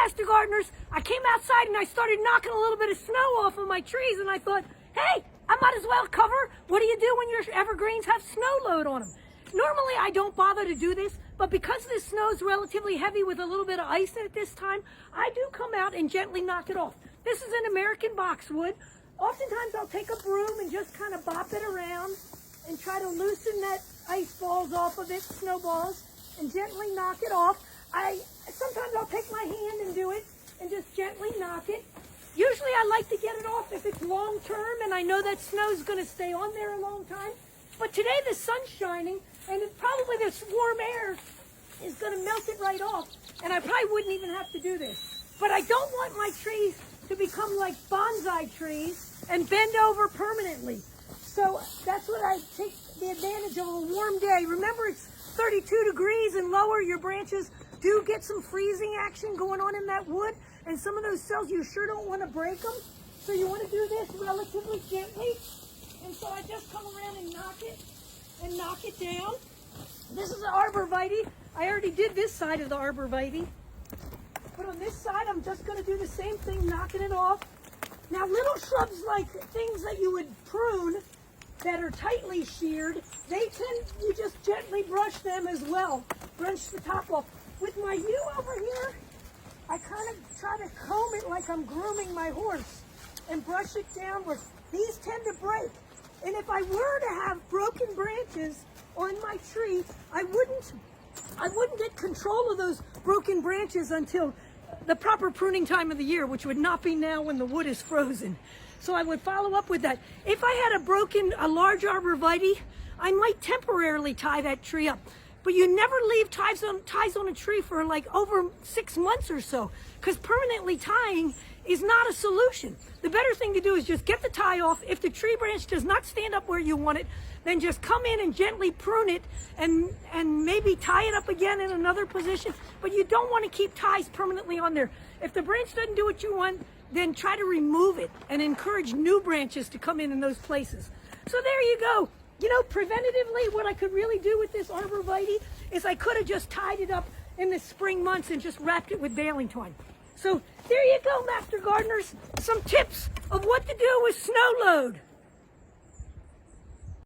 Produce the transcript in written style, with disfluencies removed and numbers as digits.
Master Gardeners, I came outside and I started knocking a little bit of snow off of my trees, and I thought, hey, I might as well cover. What do you do when your evergreens have snow load on them? Normally I don't bother to do this, but because this snow is relatively heavy with a little bit of ice in it this time, I do come out and gently knock it off. This is an American boxwood. Oftentimes I'll take a broom and just kind of bop it around and try to loosen that ice balls off of it, snowballs, and gently knock it off. Sometimes I'll take my hand and do it and just gently knock it. Usually I like to get it off if it's long term and I know that snow's going to stay on there a long time. But today the sun's shining and probably this warm air is going to melt it right off, and I probably wouldn't even have to do this. But I don't want my trees to become like bonsai trees and bend over permanently. So that's what I take the advantage of a warm day. Remember, it's 32 degrees and lower. Your branches do get some freezing action going on in that wood, and some of those cells, you sure don't want to break them. So you want to do this relatively gently. And so I just come around and knock it down. This is an arborvitae. I already did this side of the arborvitae. But on this side, I'm just going to do the same thing, knocking it off. Now, little shrubs like things that you would prune that are tightly sheared, you just gently brush them as well. Brush the top off. With my yew over here, I kind of try to comb it like I'm grooming my horse and brush it downward. These tend to break. And if I were to have broken branches on my tree, I wouldn't get control of those broken branches until the proper pruning time of the year, which would not be now when the wood is frozen. So I would follow up with that. If I had a large arborvitae, I might temporarily tie that tree up. But you never leave ties on a tree for like over 6 months or so, because permanently tying is not a solution. The better thing to do is just get the tie off. If the tree branch does not stand up where you want it, then just come in and gently prune it and maybe tie it up again in another position. But you don't want to keep ties permanently on there. If the branch doesn't do what you want, then try to remove it and encourage new branches to come in those places. So there you go. You know, preventatively, what I could really do with this arborvitae is I could have just tied it up in the spring months and just wrapped it with baling twine. So there you go, Master Gardeners, some tips of what to do with snow load.